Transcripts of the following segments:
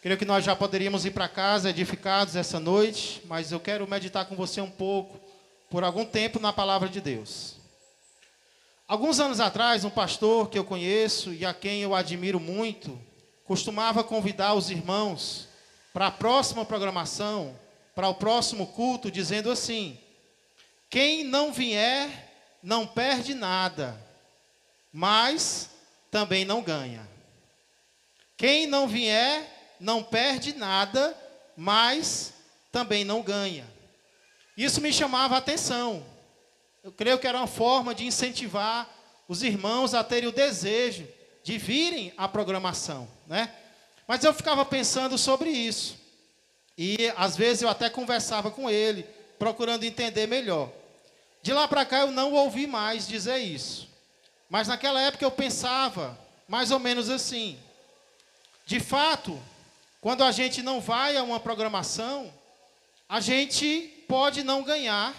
Creio que nós já poderíamos ir para casa edificados essa noite, mas eu quero meditar com você um pouco, por algum tempo, na palavra de Deus. Alguns anos atrás, um pastor que eu conheço e a quem eu admiro muito, costumava convidar os irmãos para a próxima programação, para o próximo culto, dizendo assim: quem não vier, não perde nada, mas também não ganha. Quem não vier, não perde nada, mas também não ganha. Isso me chamava a atenção. Eu creio que era uma forma de incentivar os irmãos a terem o desejo de virem à programação, né? Mas eu ficava pensando sobre isso. E às vezes eu até conversava com ele, procurando entender melhor. De lá para cá eu não ouvi mais dizer isso. Mas naquela época eu pensava mais ou menos assim. De fato, quando a gente não vai a uma programação, a gente pode não ganhar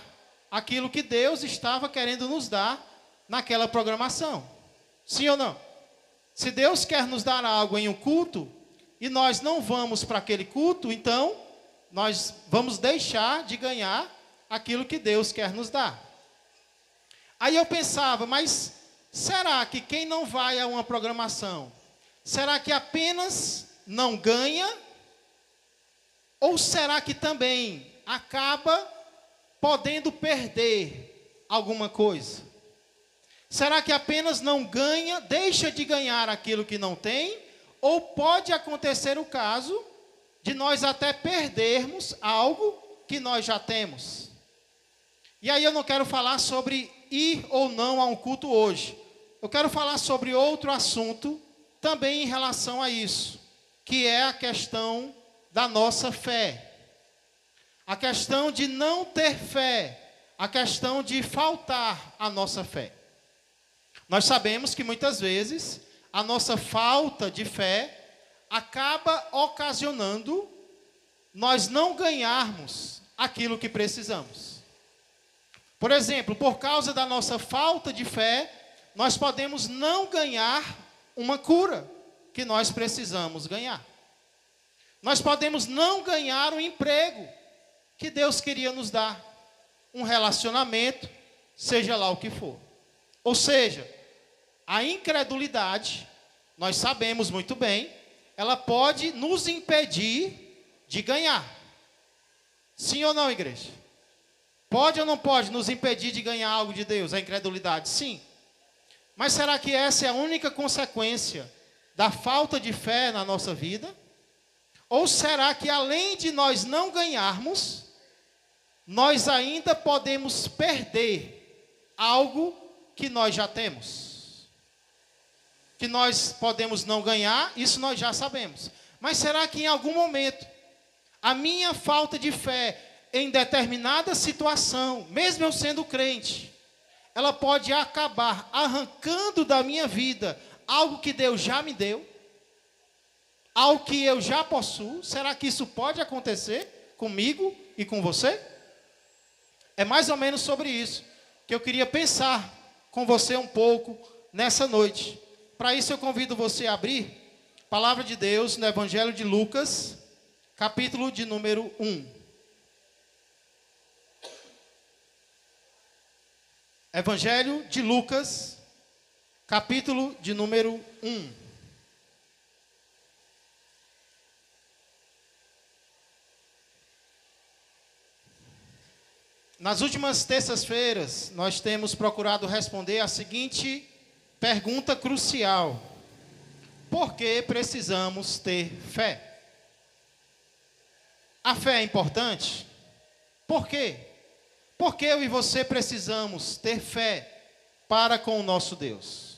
aquilo que Deus estava querendo nos dar naquela programação. Sim ou não? Se Deus quer nos dar algo em um culto e nós não vamos para aquele culto, então nós vamos deixar de ganhar aquilo que Deus quer nos dar. Aí eu pensava, mas será que quem não vai a uma programação, será que apenas não ganha? Ou será que também acaba podendo perder alguma coisa? Será que apenas não ganha, deixa de ganhar aquilo que não tem? Ou pode acontecer o caso de nós até perdermos algo que nós já temos? E aí eu não quero falar sobre ir ou não a um culto hoje. Eu quero falar sobre outro assunto também em relação a isso, que é a questão da nossa fé. A questão de não ter fé, a questão de faltar a nossa fé. Nós sabemos que muitas vezes a nossa falta de fé acaba ocasionando nós não ganharmos aquilo que precisamos. Por exemplo, por causa da nossa falta de fé, nós podemos não ganhar uma cura que nós precisamos ganhar. Nós podemos não ganhar um emprego que Deus queria nos dar, um relacionamento, seja lá o que for. Ou seja, a incredulidade, nós sabemos muito bem, ela pode nos impedir de ganhar. Sim ou não, igreja? Pode ou não pode nos impedir de ganhar algo de Deus, a incredulidade? Sim. Mas será que essa é a única consequência da falta de fé na nossa vida? Ou será que além de nós não ganharmos, nós ainda podemos perder algo que nós já temos? Que nós podemos não ganhar, isso nós já sabemos. Mas será que em algum momento, a minha falta de fé em determinada situação, mesmo eu sendo crente, ela pode acabar arrancando da minha vida algo que Deus já me deu? Algo que eu já possuo? Será que isso pode acontecer comigo e com você? É mais ou menos sobre isso que eu queria pensar com você um pouco nessa noite. Para isso eu convido você a abrir a palavra de Deus no Evangelho de Lucas, capítulo de número 1. Evangelho de Lucas, capítulo de número 1. Nas últimas terças-feiras, nós temos procurado responder a seguinte pergunta crucial: por que precisamos ter fé? A fé é importante? Por quê? Por que eu e você precisamos ter fé para com o nosso Deus?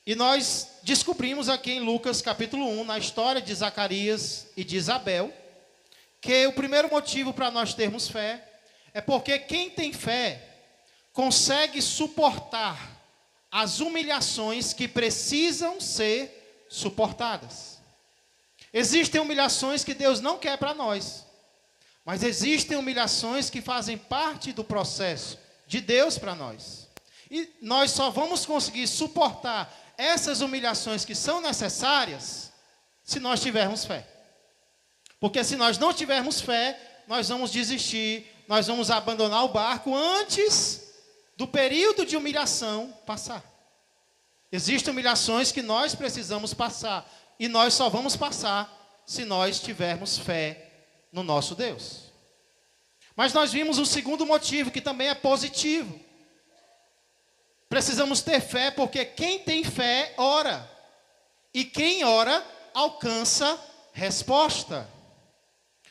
E nós descobrimos aqui em Lucas capítulo 1, na história de Zacarias e de Isabel, que o primeiro motivo para nós termos fé é porque quem tem fé consegue suportar as humilhações que precisam ser suportadas. Existem humilhações que Deus não quer para nós, mas existem humilhações que fazem parte do processo de Deus para nós. E nós só vamos conseguir suportar essas humilhações que são necessárias se nós tivermos fé. Porque se nós não tivermos fé, nós vamos desistir, nós vamos abandonar o barco antes do período de humilhação passar. Existem humilhações que nós precisamos passar, e nós só vamos passar se nós tivermos fé no nosso Deus. Mas nós vimos um segundo motivo, que também é positivo. Precisamos ter fé, porque quem tem fé, ora. E quem ora, alcança resposta.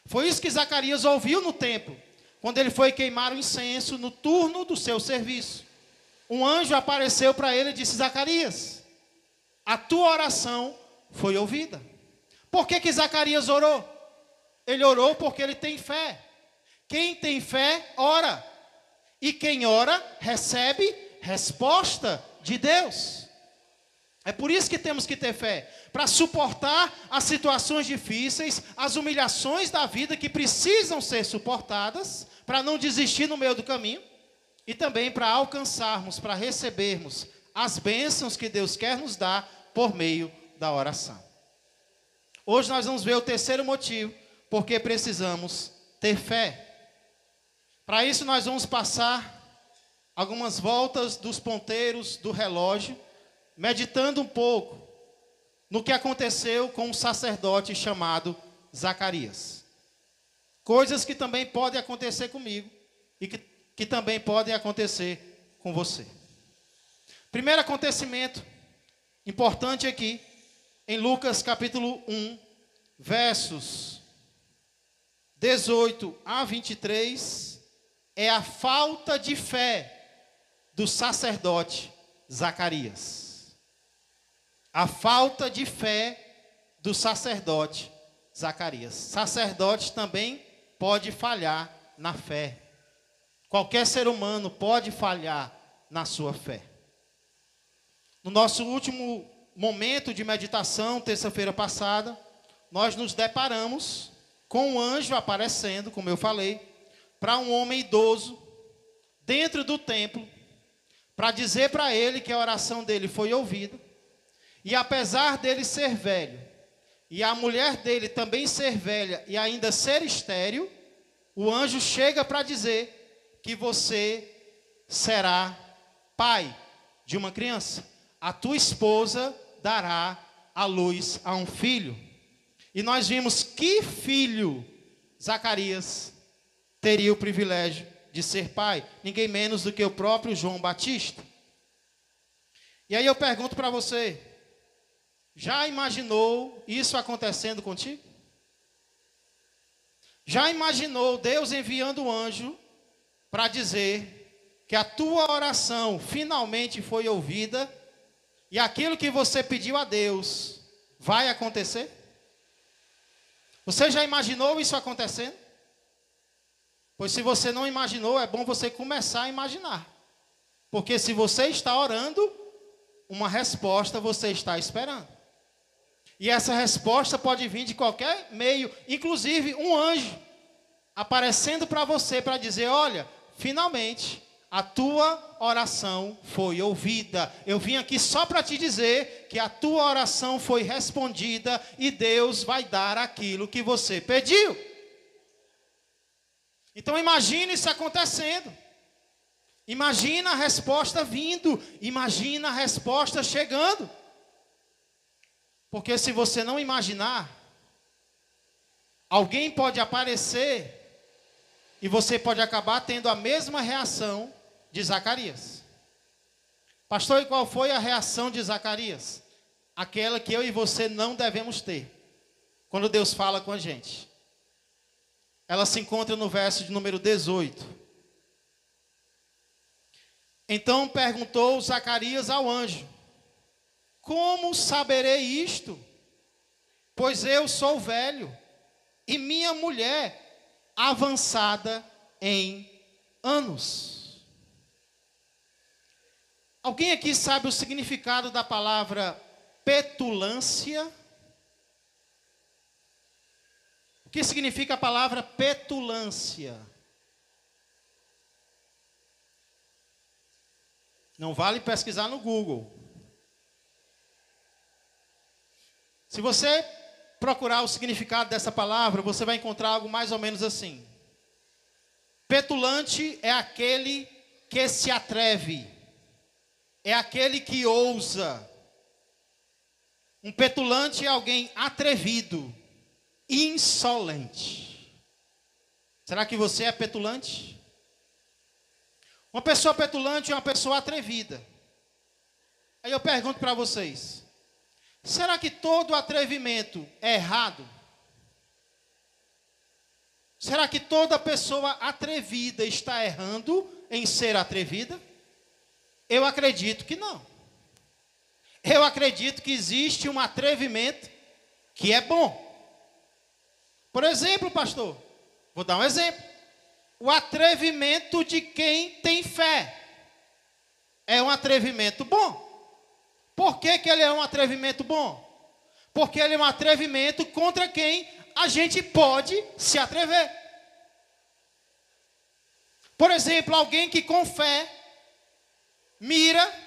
Foi isso que Zacarias ouviu no templo, quando ele foi queimar o incenso no turno do seu serviço. Um anjo apareceu para ele e disse: Zacarias, a tua oração foi ouvida. Por que Zacarias orou? Ele orou porque ele tem fé. Quem tem fé, ora. E quem ora, recebe resposta de Deus. É por isso que temos que ter fé, para suportar as situações difíceis, as humilhações da vida que precisam ser suportadas, para não desistir no meio do caminho, e também para alcançarmos, para recebermos as bênçãos que Deus quer nos dar por meio da oração. Hoje nós vamos ver o terceiro motivo, porque precisamos ter fé. Para isso nós vamos passar algumas voltas dos ponteiros do relógio, meditando um pouco no que aconteceu com um sacerdote chamado Zacarias. Coisas que também podem acontecer comigo e que também podem acontecer com você. Primeiro acontecimento importante aqui, em Lucas capítulo 1, versos 18 a 23, é a falta de fé do sacerdote Zacarias. A falta de fé do sacerdote Zacarias. Sacerdote também pode falhar na fé. Qualquer ser humano pode falhar na sua fé. No nosso último momento de meditação, terça-feira passada, nós nos deparamos com um anjo aparecendo, como eu falei, para um homem idoso, dentro do templo, para dizer para ele que a oração dele foi ouvida, e apesar dele ser velho, e a mulher dele também ser velha e ainda ser estéril, o anjo chega para dizer que você será pai de uma criança. A tua esposa dará à luz a um filho. E nós vimos que filho Zacarias teria o privilégio de ser pai, ninguém menos do que o próprio João Batista. E aí eu pergunto para você, já imaginou isso acontecendo contigo? Já imaginou Deus enviando um anjo para dizer que a tua oração finalmente foi ouvida e aquilo que você pediu a Deus vai acontecer? Você já imaginou isso acontecendo? Pois se você não imaginou, é bom você começar a imaginar. Porque se você está orando, uma resposta você está esperando. E essa resposta pode vir de qualquer meio, inclusive um anjo aparecendo para você para dizer: olha, finalmente a tua oração foi ouvida. Eu vim aqui só para te dizer que a tua oração foi respondida e Deus vai dar aquilo que você pediu. Então imagine isso acontecendo. Imagina a resposta vindo. Imagina a resposta chegando. Porque se você não imaginar, alguém pode aparecer e você pode acabar tendo a mesma reação de Zacarias. Pastor, e qual foi a reação de Zacarias? Aquela que eu e você não devemos ter quando Deus fala com a gente. Ela se encontra no verso de número 18. Então perguntou Zacarias ao anjo: como saberei isto? Pois eu sou velho e minha mulher avançada em anos. Alguém aqui sabe o significado da palavra petulância? O que significa a palavra petulância? Não vale pesquisar no Google. Se você procurar o significado dessa palavra, você vai encontrar algo mais ou menos assim. Petulante é aquele que se atreve, é aquele que ousa. Um petulante é alguém atrevido, insolente. Será que você é petulante? Uma pessoa petulante é uma pessoa atrevida. Aí eu pergunto para vocês, será que todo atrevimento é errado? Será que toda pessoa atrevida está errando em ser atrevida? Eu acredito que não. Eu acredito que existe um atrevimento que é bom. Por exemplo, pastor, vou dar um exemplo. O atrevimento de quem tem fé é um atrevimento bom. Por que ele é um atrevimento bom? Porque ele é um atrevimento contra quem a gente pode se atrever. Por exemplo, alguém que com fé mira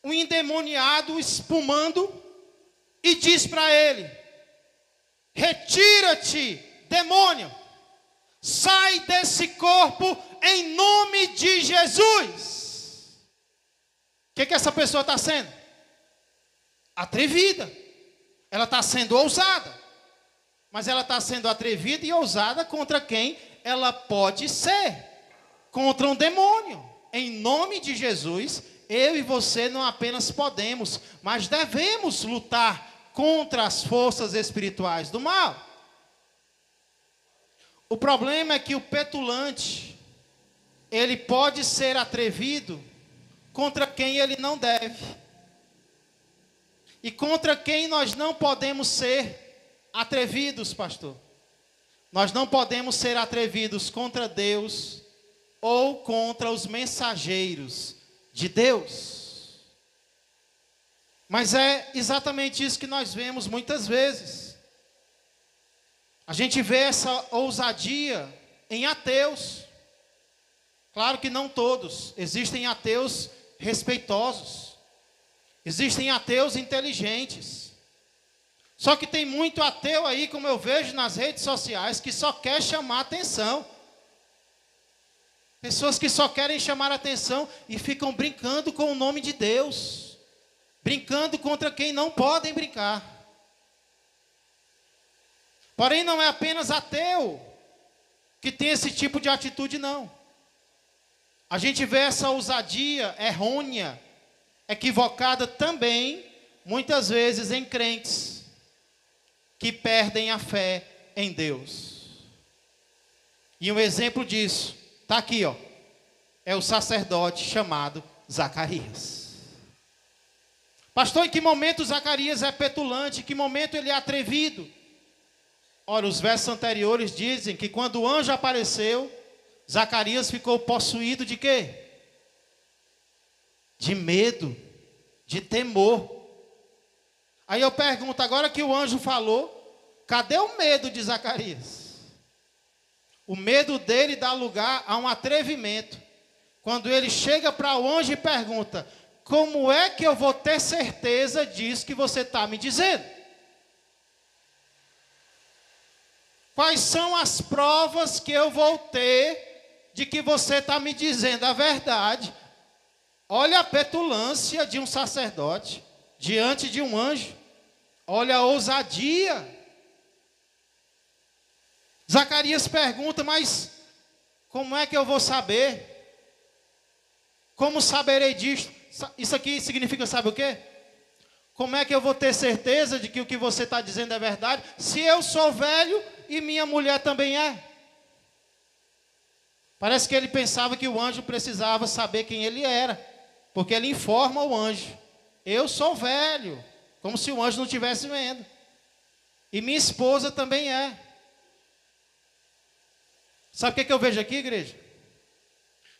um endemoniado espumando e diz para ele: retira-te, demônio, sai desse corpo em nome de Jesus. O que essa pessoa está sendo? Atrevida. Ela está sendo ousada. Mas ela está sendo atrevida e ousada contra quem ela pode ser. Contra um demônio. Em nome de Jesus, eu e você não apenas podemos, mas devemos lutar contra as forças espirituais do mal. O problema é que o petulante, ele pode ser atrevido contra quem ele não deve. E contra quem nós não podemos ser atrevidos, pastor. Nós não podemos ser atrevidos contra Deus ou contra os mensageiros de Deus. Mas é exatamente isso que nós vemos muitas vezes. A gente vê essa ousadia em ateus. Claro que não todos. Existem ateus respeitosos. Existem ateus inteligentes. Só que tem muito ateu aí, como eu vejo nas redes sociais, que só quer chamar atenção. Pessoas que só querem chamar atenção e ficam brincando com o nome de Deus. Brincando contra quem não podem brincar. Porém, não é apenas ateu que tem esse tipo de atitude, não. A gente vê essa ousadia errônea, equivocada também, muitas vezes em crentes que perdem a fé em Deus. E um exemplo disso está aqui, ó. É o sacerdote chamado Zacarias. Pastor, em que momento Zacarias é petulante? Em que momento ele é atrevido? Ora, os versos anteriores dizem que quando o anjo apareceu, Zacarias ficou possuído de quê? De medo, de temor. Aí eu pergunto, agora que o anjo falou, cadê o medo de Zacarias? O medo dele dá lugar a um atrevimento. Quando ele chega para o anjo e pergunta: como é que eu vou ter certeza disso que você está me dizendo? Quais são as provas que eu vou ter de que você está me dizendo a verdade? Olha a petulância de um sacerdote diante de um anjo. Olha a ousadia. Zacarias pergunta, mas como é que eu vou saber? Como saberei disso? Isso aqui significa, sabe o quê? Como é que eu vou ter certeza de que o que você está dizendo é verdade, se eu sou velho e minha mulher também é? Parece que ele pensava que o anjo precisava saber quem ele era, porque ele informa o anjo: eu sou velho, como se o anjo não estivesse vendo. E minha esposa também é. Sabe o que eu vejo aqui, igreja?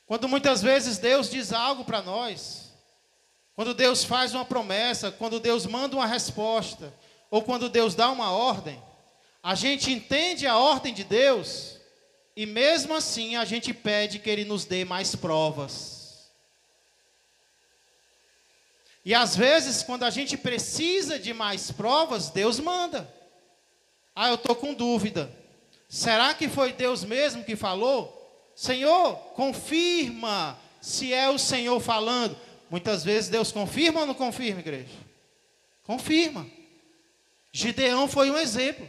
Quando muitas vezes Deus diz algo para nós, quando Deus faz uma promessa, quando Deus manda uma resposta, ou quando Deus dá uma ordem, a gente entende a ordem de Deus, e mesmo assim a gente pede que Ele nos dê mais provas. E às vezes, quando a gente precisa de mais provas, Deus manda. Ah, eu estou com dúvida. Será que foi Deus mesmo que falou? Senhor, confirma se é o Senhor falando. Muitas vezes Deus confirma ou não confirma, igreja? Confirma. Gideão foi um exemplo.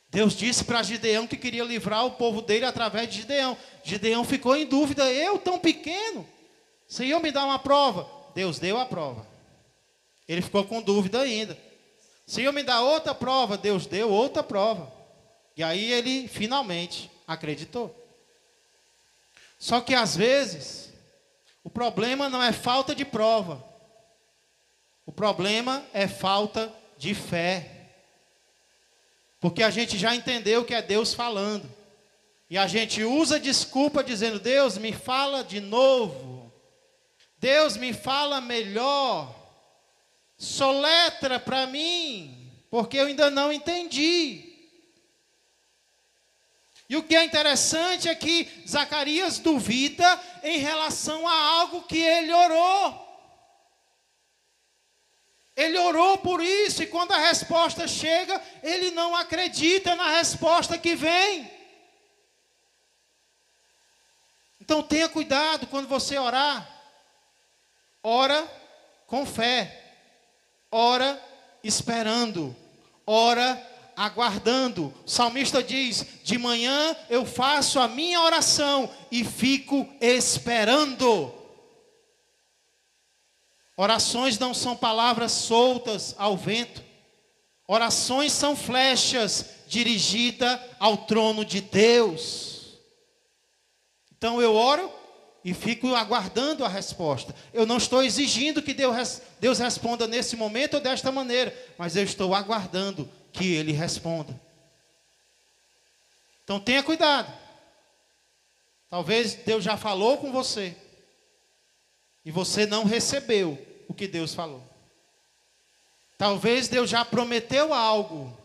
Deus disse para Gideão que queria livrar o povo dele através de Gideão. Gideão ficou em dúvida. Eu, tão pequeno, Senhor, me dá uma prova. Deus deu a prova. Ele ficou com dúvida ainda. Senhor, me dá outra prova. Deus deu outra prova. E aí ele finalmente acreditou. Só que às vezes, o problema não é falta de prova. O problema é falta de fé. Porque a gente já entendeu que é Deus falando. E a gente usa desculpa dizendo, Deus, me fala de novo. Deus, me fala melhor. Soletra para mim, porque eu ainda não entendi. E o que é interessante é que Zacarias duvida em relação a algo que ele orou. Ele orou por isso e quando a resposta chega, ele não acredita na resposta que vem. Então tenha cuidado quando você orar. Ora com fé. Ora esperando. Ora aguardando. O salmista diz, de manhã eu faço a minha oração e fico esperando. Orações não são palavras soltas ao vento. Orações são flechas dirigidas ao trono de Deus. Então eu oro e fico aguardando a resposta. Eu não estou exigindo que Deus responda nesse momento ou desta maneira, mas eu estou aguardando que Ele responda. Então tenha cuidado. Talvez Deus já falou com você. E você não recebeu o que Deus falou. Talvez Deus já prometeu algo.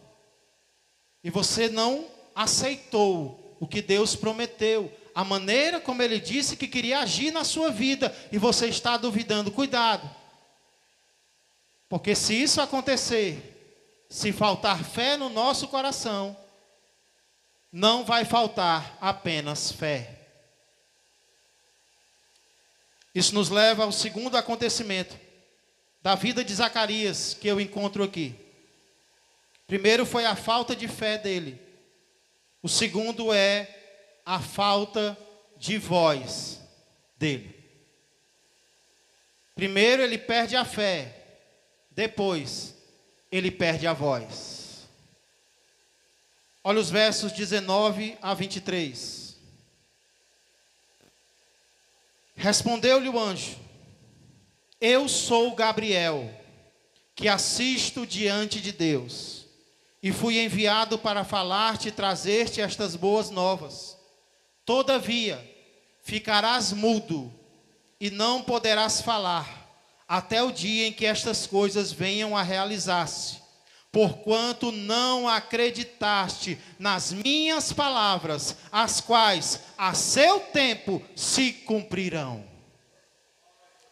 E você não aceitou o que Deus prometeu. A maneira como Ele disse que queria agir na sua vida. E você está duvidando. Cuidado. Porque se isso acontecer, se faltar fé no nosso coração, não vai faltar apenas fé. Isso nos leva ao segundo acontecimento da vida de Zacarias que eu encontro aqui. Primeiro foi a falta de fé dele. O segundo é a falta de voz dele. Primeiro ele perde a fé. Depois ele perde a voz. Olha os versos 19 a 23. Respondeu-lhe o anjo: eu sou Gabriel, que assisto diante de Deus, e fui enviado para falar-te e trazer-te estas boas novas. Todavia, ficarás mudo e não poderás falar, até o dia em que estas coisas venham a realizar-se, porquanto não acreditaste nas minhas palavras, as quais a seu tempo se cumprirão.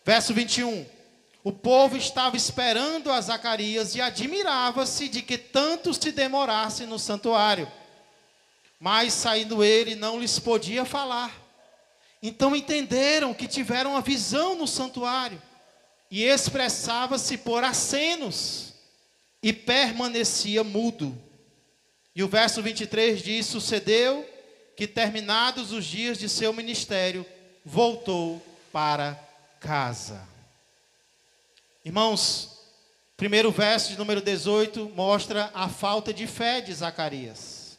Verso 21. O povo estava esperando a Zacarias e admirava-se de que tanto se demorasse no santuário. Mas saindo ele, não lhes podia falar. Então entenderam que tiveram uma visão no santuário. E expressava-se por acenos. E permanecia mudo. E o verso 23 diz: sucedeu que terminados os dias de seu ministério, voltou para casa. Irmãos, primeiro verso de número 18 mostra a falta de fé de Zacarias.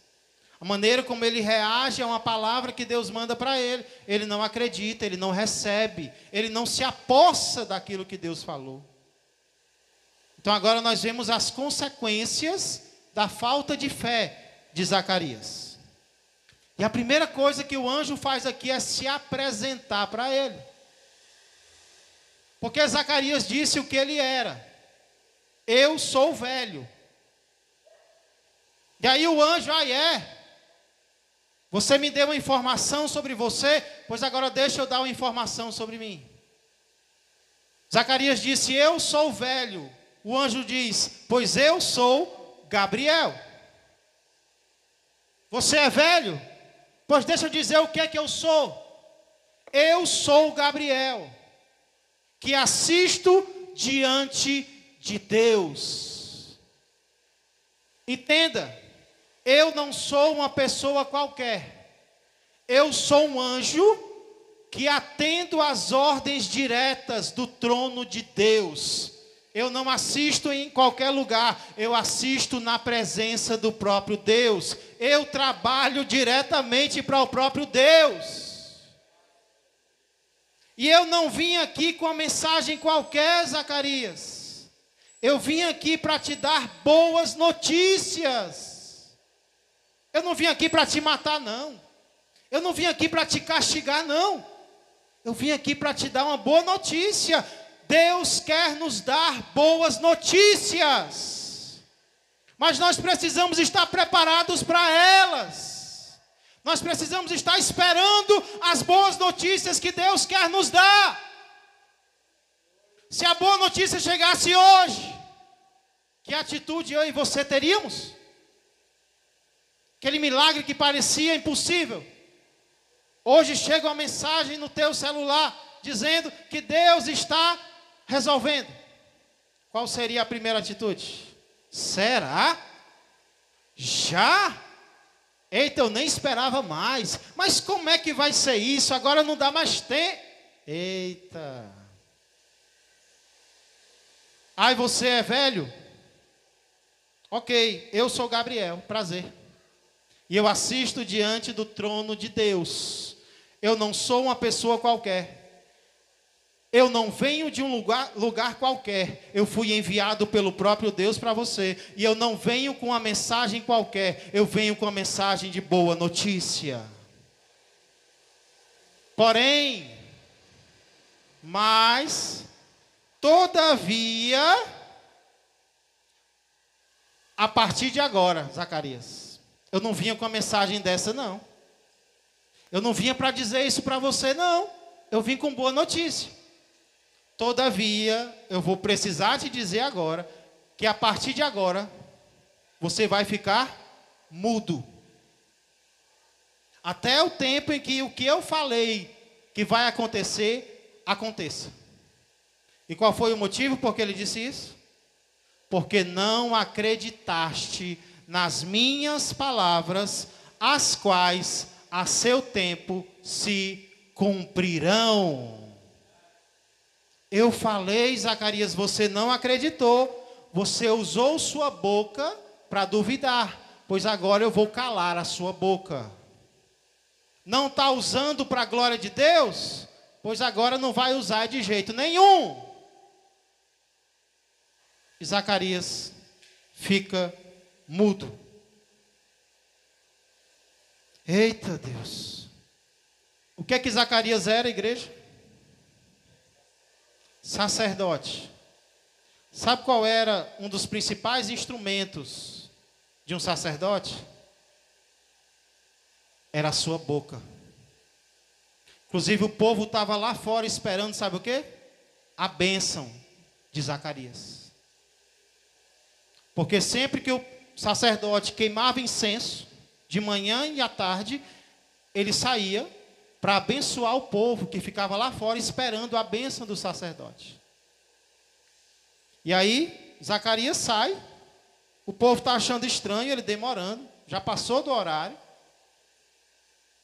A maneira como ele reage a uma palavra que Deus manda para ele. Ele não acredita, ele não recebe, ele não se apossa daquilo que Deus falou. Então agora nós vemos as consequências da falta de fé de Zacarias. E a primeira coisa que o anjo faz aqui é se apresentar para ele. Porque Zacarias disse o que ele era. Eu sou velho. E aí o anjo, você me deu uma informação sobre você, pois agora deixa eu dar uma informação sobre mim. Zacarias disse, eu sou velho. O anjo diz, pois eu sou Gabriel. Você é velho? Pois deixa eu dizer o que é que eu sou. Eu sou o Gabriel, que assisto diante de Deus. Entenda, eu não sou uma pessoa qualquer. Eu sou um anjo que atendo às ordens diretas do trono de Deus. Eu não assisto em qualquer lugar, eu assisto na presença do próprio Deus. Eu trabalho diretamente para o próprio Deus. E eu não vim aqui com uma mensagem qualquer, Zacarias. Eu vim aqui para te dar boas notícias. Eu não vim aqui para te matar, não. Eu não vim aqui para te castigar, não. Eu vim aqui para te dar uma boa notícia. Deus quer nos dar boas notícias, mas nós precisamos estar preparados para elas. Nós precisamos estar esperando as boas notícias que Deus quer nos dar. Se a boa notícia chegasse hoje, que atitude eu e você teríamos? Aquele milagre que parecia impossível, hoje chega uma mensagem no teu celular dizendo que Deus está resolvendo. Qual seria a primeira atitude? Será? Já? Eita, eu nem esperava mais. Mas como é que vai ser isso? Agora não dá mais tempo. Eita. Ai, você é velho? Ok, eu sou Gabriel, prazer. E eu assisto diante do trono de Deus. Eu não sou uma pessoa qualquer. Eu não venho de um lugar qualquer. Eu fui enviado pelo próprio Deus para você. E eu não venho com uma mensagem qualquer. Eu venho com uma mensagem de boa notícia. Porém, mas, todavia, a partir de agora, Zacarias, eu não vinha com uma mensagem dessa, não. Eu não vinha para dizer isso para você, não. Eu vim com boa notícia. Todavia, eu vou precisar te dizer agora, que a partir de agora, você vai ficar mudo. Até o tempo em que o que eu falei que vai acontecer, aconteça. E qual foi o motivo por que ele disse isso? Porque não acreditaste nas minhas palavras, as quais a seu tempo se cumprirão. Eu falei, Zacarias, você não acreditou, você usou sua boca para duvidar, pois agora eu vou calar a sua boca. Não está usando para a glória de Deus? Pois agora não vai usar de jeito nenhum. E Zacarias fica mudo. Eita Deus. O que é que Zacarias era, igreja? Sacerdote. Sabe qual era um dos principais instrumentos de um sacerdote? Era a sua boca. Inclusive o povo estava lá fora esperando, sabe o quê? A bênção de Zacarias. Porque sempre que o sacerdote queimava incenso, de manhã e à tarde, ele saía para abençoar o povo que ficava lá fora esperando a bênção do sacerdote. E aí, Zacarias sai, o povo está achando estranho, ele demorando, já passou do horário.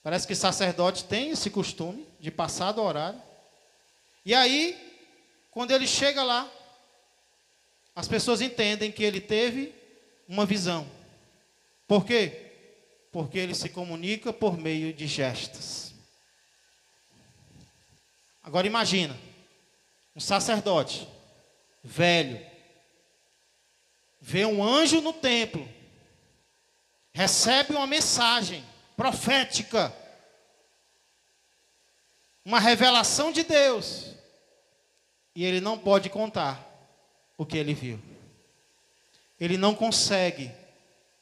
Parece que sacerdote tem esse costume de passar do horário. E aí, quando ele chega lá, as pessoas entendem que ele teve uma visão. Por quê? Porque ele se comunica por meio de gestos. Agora imagina, um sacerdote, velho, vê um anjo no templo, recebe uma mensagem profética, uma revelação de Deus, e ele não pode contar o que ele viu. Ele não consegue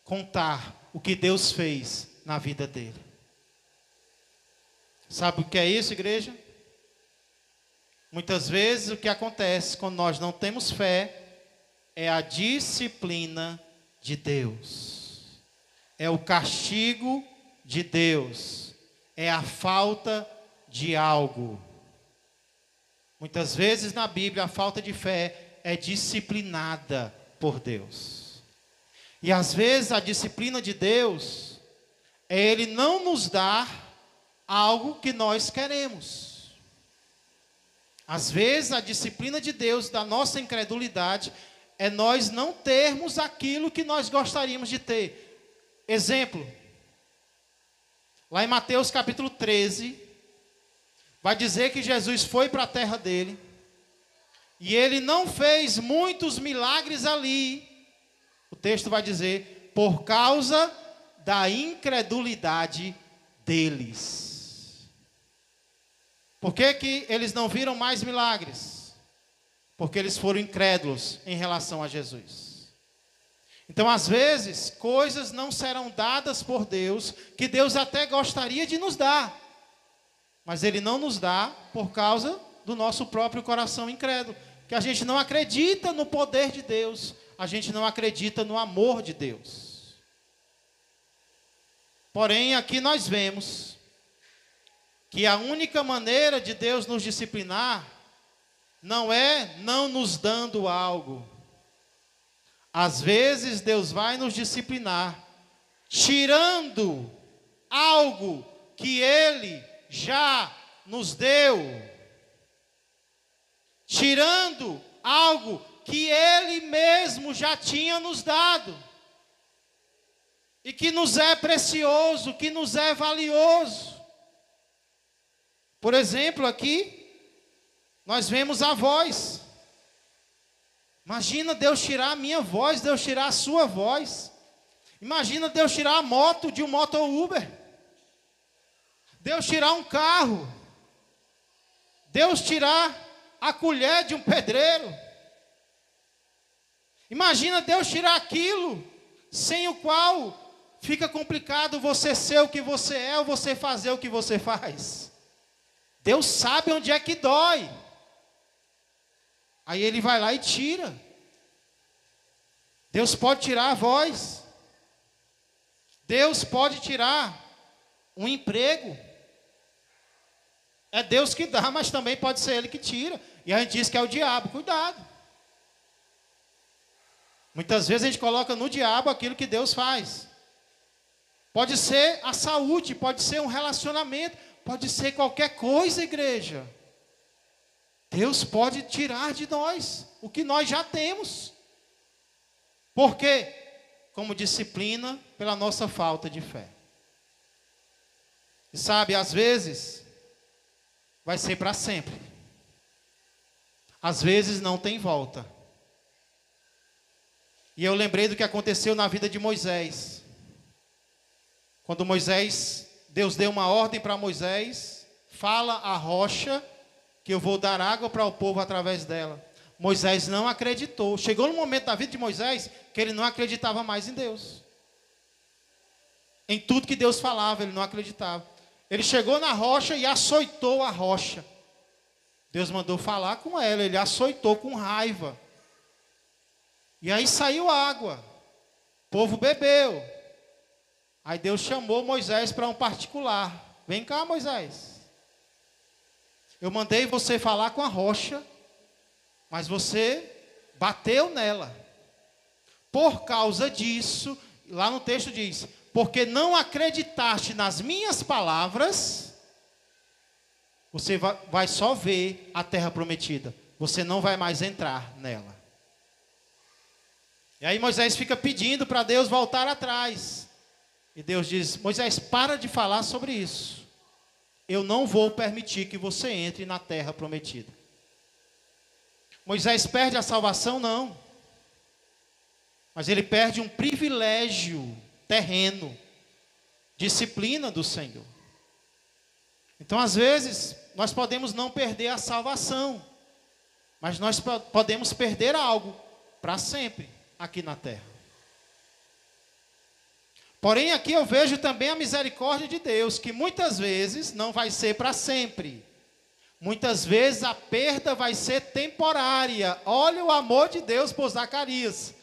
contar o que Deus fez na vida dele. Sabe o que é isso, igreja? Muitas vezes o que acontece quando nós não temos fé é a disciplina de Deus. é o castigo de Deus, é a falta de algo. Muitas vezes na Bíblia a falta de fé é disciplinada por Deus. E às vezes a disciplina de Deus é Ele não nos dar algo que nós queremos. Às vezes a disciplina de Deus da nossa incredulidade é nós não termos aquilo que nós gostaríamos de ter. Exemplo, lá em Mateus capítulo 13, vai dizer que Jesus foi para a terra dele, e ele não fez muitos milagres ali. O texto vai dizer, por causa da incredulidade deles. Por que que eles não viram mais milagres? Porque eles foram incrédulos em relação a Jesus. Então, às vezes, coisas não serão dadas por Deus, que Deus até gostaria de nos dar, mas Ele não nos dá por causa do nosso próprio coração incrédulo, que a gente não acredita no poder de Deus, a gente não acredita no amor de Deus. Porém, aqui nós vemos que a única maneira de Deus nos disciplinar não é não nos dando algo. Às vezes Deus vai nos disciplinar tirando algo que Ele já nos deu. Tirando algo que Ele mesmo já tinha nos dado. E que nos é precioso, que nos é valioso. Por exemplo, aqui, nós vemos a voz. Imagina Deus tirar a minha voz, Deus tirar a sua voz. Imagina Deus tirar a moto de um moto Uber. Deus tirar um carro. Deus tirar a colher de um pedreiro. Imagina Deus tirar aquilo, sem o qual fica complicado você ser o que você é ou você fazer o que você faz. Deus sabe onde é que dói. Aí Ele vai lá e tira. Deus pode tirar a voz. Deus pode tirar um emprego. É Deus que dá, mas também pode ser Ele que tira. E a gente diz que é o diabo. Cuidado. Muitas vezes a gente coloca no diabo aquilo que Deus faz. Pode ser a saúde, pode ser um relacionamento, pode ser qualquer coisa, igreja. Deus pode tirar de nós o que nós já temos. Por quê? Como disciplina pela nossa falta de fé. E sabe, às vezes, vai ser para sempre. Às vezes não tem volta. E eu lembrei do que aconteceu na vida de Moisés. Quando Deus deu uma ordem para Moisés, fala a rocha, que eu vou dar água para o povo através dela. Moisés não acreditou. Chegou no momento da vida de Moisés que ele não acreditava mais em Deus. Em tudo que Deus falava, ele não acreditava. Ele chegou na rocha e açoitou a rocha. Deus mandou falar com ela, ele açoitou com raiva. E aí saiu água. O povo bebeu. Aí Deus chamou Moisés para um particular. Vem cá, Moisés. Eu mandei você falar com a rocha, mas você bateu nela. Por causa disso, lá no texto diz, porque não acreditaste nas minhas palavras, você vai só ver a terra prometida. Você não vai mais entrar nela. E aí Moisés fica pedindo para Deus voltar atrás. E Deus diz, Moisés, para de falar sobre isso. Eu não vou permitir que você entre na terra prometida. Moisés perde a salvação? Não. Mas ele perde um privilégio terreno, disciplina do Senhor. Então, às vezes, nós podemos não perder a salvação, mas nós podemos perder algo para sempre aqui na terra. Porém, aqui eu vejo também a misericórdia de Deus, que muitas vezes não vai ser para sempre. Muitas vezes a perda vai ser temporária. Olha o amor de Deus por Zacarias.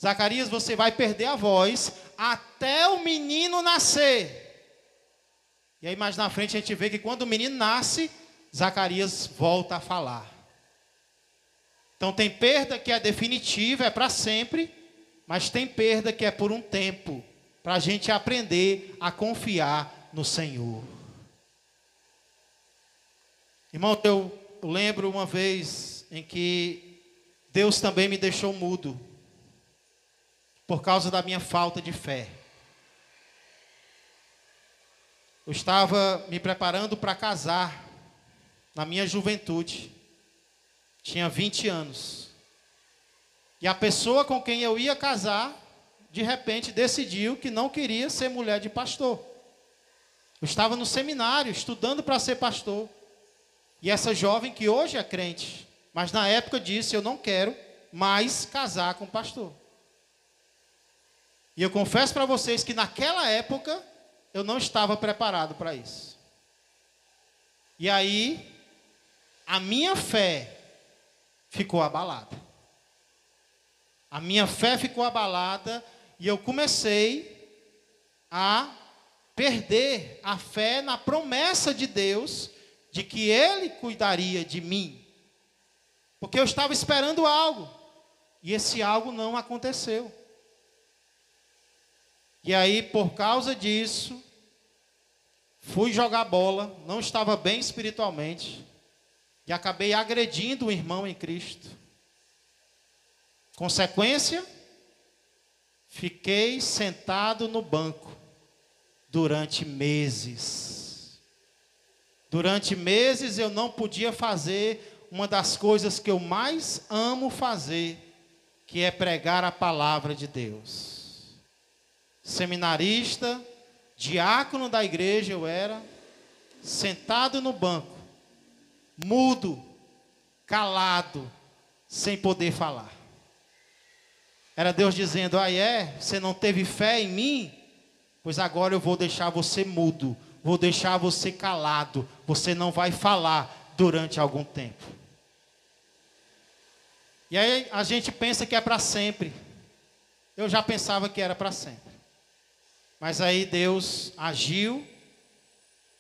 Zacarias, você vai perder a voz até o menino nascer. E aí mais na frente a gente vê que quando o menino nasce, Zacarias volta a falar. Então tem perda que é definitiva, é para sempre, mas tem perda que é por um tempo, para a gente aprender a confiar no Senhor. Irmão, eu lembro uma vez em que Deus também me deixou mudo, por causa da minha falta de fé. Eu estava me preparando para casar, na minha juventude, tinha 20 anos. E a pessoa com quem eu ia casar, de repente decidiu que não queria ser mulher de pastor. Eu estava no seminário, estudando para ser pastor. E essa jovem que hoje é crente, mas na época disse, eu não quero mais casar com pastor. E eu confesso para vocês que naquela época, eu não estava preparado para isso. E aí, a minha fé ficou abalada. A minha fé ficou abalada e eu comecei a perder a fé na promessa de Deus de que Ele cuidaria de mim. Porque eu estava esperando algo e esse algo não aconteceu. E aí, por causa disso, fui jogar bola, não estava bem espiritualmente, e acabei agredindo um irmão em Cristo. Consequência, fiquei sentado no banco durante meses. Durante meses eu não podia fazer uma das coisas que eu mais amo fazer, que é pregar a palavra de Deus. Seminarista, diácono da igreja eu era, sentado no banco, mudo, calado, sem poder falar. Era Deus dizendo, você não teve fé em mim? Pois agora eu vou deixar você mudo, vou deixar você calado, você não vai falar durante algum tempo. E aí a gente pensa que é para sempre. Eu já pensava que era para sempre. Mas aí Deus agiu,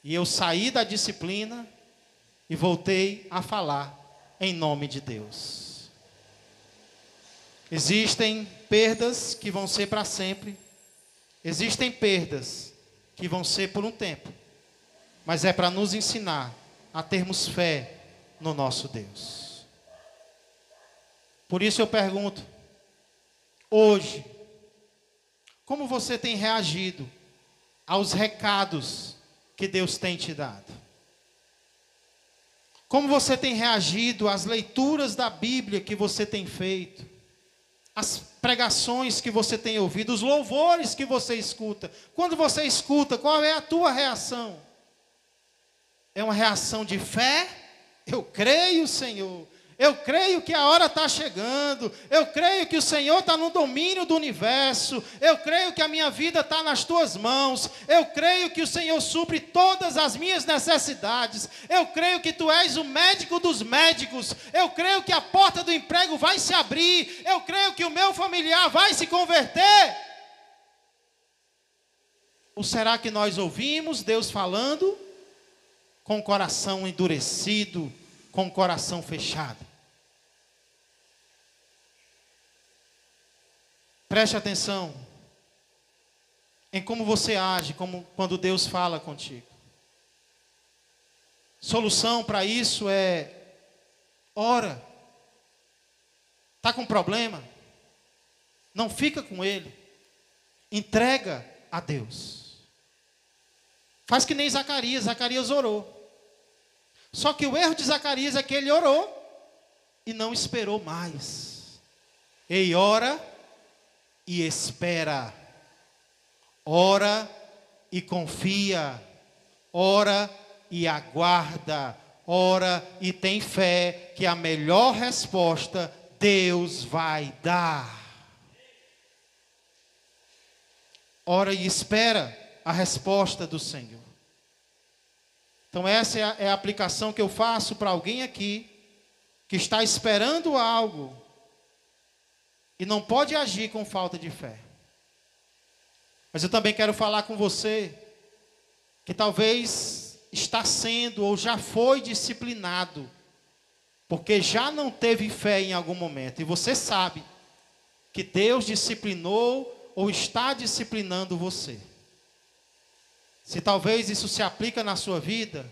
e eu saí da disciplina, e voltei a falar em nome de Deus. Existem perdas que vão ser para sempre. Existem perdas que vão ser por um tempo. Mas é para nos ensinar a termos fé no nosso Deus. Por isso eu pergunto, hoje, como você tem reagido aos recados que Deus tem te dado? Como você tem reagido às leituras da Bíblia que você tem feito? As pregações que você tem ouvido, os louvores que você escuta. Quando você escuta, qual é a tua reação? É uma reação de fé? Eu creio, Senhor. Eu creio que a hora está chegando. Eu creio que o Senhor está no domínio do universo. Eu creio que a minha vida está nas tuas mãos. Eu creio que o Senhor supre todas as minhas necessidades. Eu creio que tu és o médico dos médicos. Eu creio que a porta do emprego vai se abrir. Eu creio que o meu familiar vai se converter. Ou será que nós ouvimos Deus falando com o coração endurecido, com o coração fechado? Preste atenção em como você age, quando Deus fala contigo. Solução para isso é ora. Está com problema? Não fica com ele. Entrega a Deus. Faz que nem Zacarias. Zacarias orou. Só que o erro de Zacarias é que ele orou e não esperou mais. Ei, ora e espera. Ora e confia. Ora e aguarda. Ora e tem fé que a melhor resposta Deus vai dar. Ora e espera a resposta do Senhor. Então essa é a aplicação que eu faço para alguém aqui que está esperando algo e não pode agir com falta de fé. Mas eu também quero falar com você que talvez está sendo ou já foi disciplinado, porque já não teve fé em algum momento. E você sabe que Deus disciplinou ou está disciplinando você. Se talvez isso se aplica na sua vida,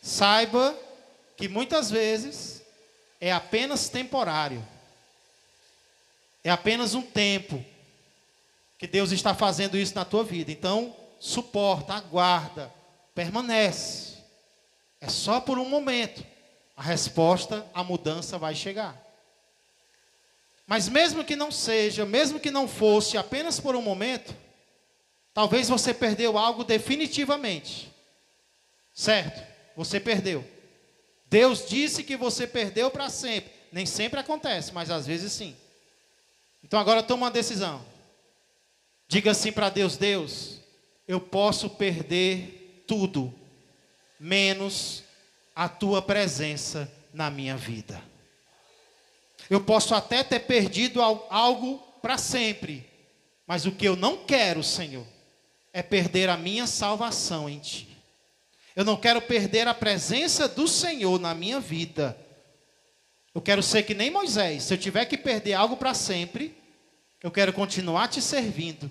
saiba que muitas vezes é apenas temporário. É apenas um tempo que Deus está fazendo isso na tua vida. Então, suporta, aguarda, permanece. É só por um momento. A resposta, a mudança vai chegar. Mas mesmo que não seja, mesmo que não fosse apenas por um momento, talvez você perdeu algo definitivamente. Certo? Você perdeu. Deus disse que você perdeu para sempre. Nem sempre acontece, mas às vezes sim. Então agora toma uma decisão. Diga assim para Deus: Deus, eu posso perder tudo, menos a tua presença na minha vida. Eu posso até ter perdido algo para sempre, mas o que eu não quero, Senhor, é perder a minha salvação em Ti. Eu não quero perder a presença do Senhor na minha vida. Eu quero ser que nem Moisés. Se eu tiver que perder algo para sempre, eu quero continuar te servindo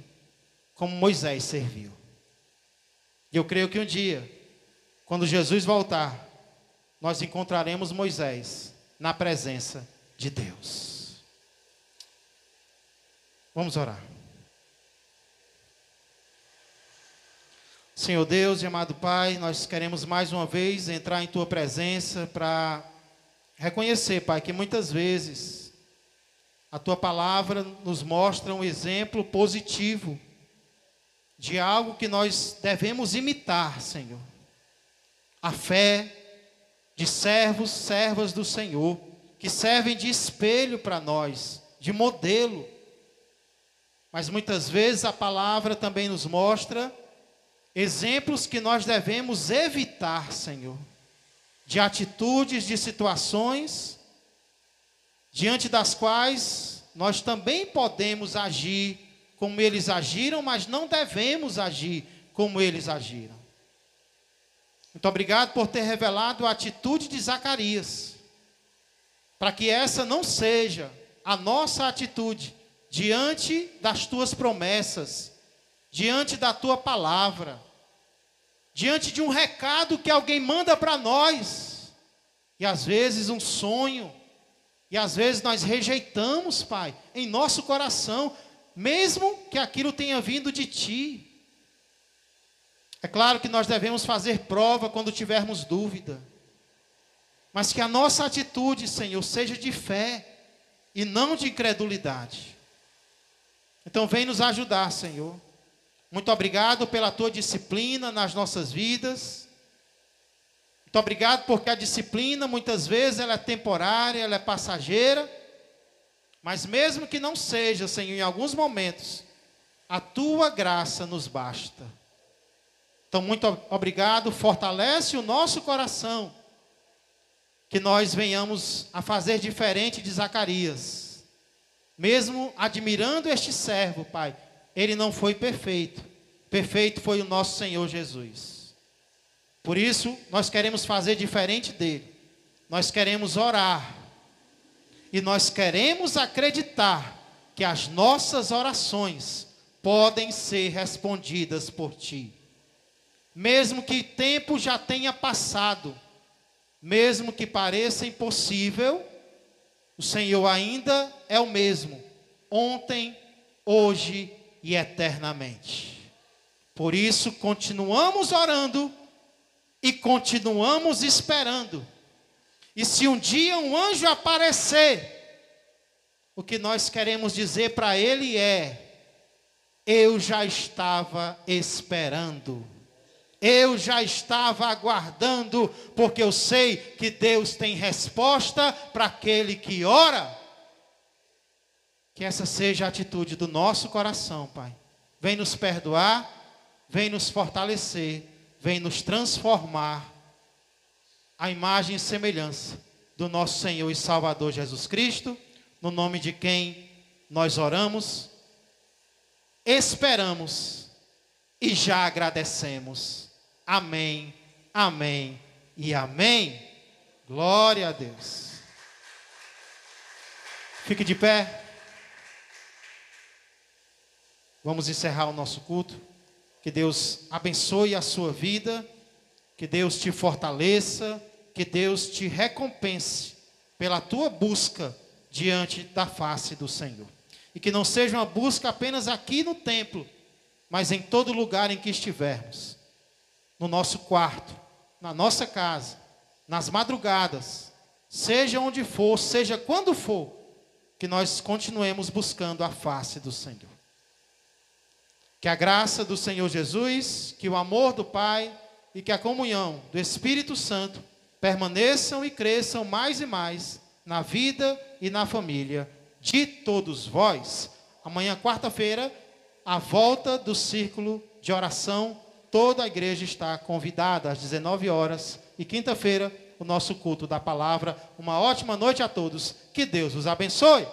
como Moisés serviu. E eu creio que um dia, quando Jesus voltar, nós encontraremos Moisés na presença de Deus. Vamos orar. Senhor Deus e amado Pai, nós queremos mais uma vez entrar em Tua presença para reconhecer, Pai, que muitas vezes a Tua palavra nos mostra um exemplo positivo de algo que nós devemos imitar, Senhor. A fé de servos, servas do Senhor, que servem de espelho para nós, de modelo. Mas muitas vezes a palavra também nos mostra exemplos que nós devemos evitar, Senhor, de atitudes, de situações, diante das quais nós também podemos agir como eles agiram, mas não devemos agir como eles agiram. Muito obrigado por ter revelado a atitude de Zacarias, para que essa não seja a nossa atitude diante das Tuas promessas, diante da Tua palavra, diante de um recado que alguém manda para nós, e às vezes um sonho, e às vezes nós rejeitamos, Pai, em nosso coração, mesmo que aquilo tenha vindo de Ti. É claro que nós devemos fazer prova quando tivermos dúvida, mas que a nossa atitude, Senhor, seja de fé e não de incredulidade. Então vem nos ajudar, Senhor. Muito obrigado pela Tua disciplina nas nossas vidas. Muito obrigado porque a disciplina muitas vezes ela é temporária, ela é passageira. Mas mesmo que não seja, Senhor, em alguns momentos, a Tua graça nos basta. Então muito obrigado, fortalece o nosso coração, que nós venhamos a fazer diferente de Zacarias. Mesmo admirando este servo, Pai, ele não foi perfeito. Perfeito foi o nosso Senhor Jesus. Por isso, nós queremos fazer diferente dele. Nós queremos orar. E nós queremos acreditar que as nossas orações podem ser respondidas por Ti. Mesmo que tempo já tenha passado, mesmo que pareça impossível, o Senhor ainda é o mesmo, ontem, hoje e eternamente. Por isso, continuamos orando e continuamos esperando. E se um dia um anjo aparecer, o que nós queremos dizer para ele é: eu já estava esperando. Eu já estava aguardando, porque eu sei que Deus tem resposta para aquele que ora. Que essa seja a atitude do nosso coração, Pai. Vem nos perdoar, vem nos fortalecer, vem nos transformar à imagem e semelhança do nosso Senhor e Salvador Jesus Cristo, no nome de quem nós oramos. esperamos e já agradecemos. Amém, amém e amém. Glória a Deus. Fique de pé. Vamos encerrar o nosso culto. Que Deus abençoe a sua vida. Que Deus te fortaleça. Que Deus te recompense pela tua busca diante da face do Senhor. E que não seja uma busca apenas aqui no templo, mas em todo lugar em que estivermos. No nosso quarto, na nossa casa, nas madrugadas, seja onde for, seja quando for, que nós continuemos buscando a face do Senhor. Que a graça do Senhor Jesus, que o amor do Pai e que a comunhão do Espírito Santo permaneçam e cresçam mais e mais na vida e na família de todos vós. Amanhã, quarta-feira, a volta do círculo de oração, toda a igreja está convidada às 19 horas. E quinta-feira, o nosso culto da palavra. Uma ótima noite a todos. Que Deus os abençoe.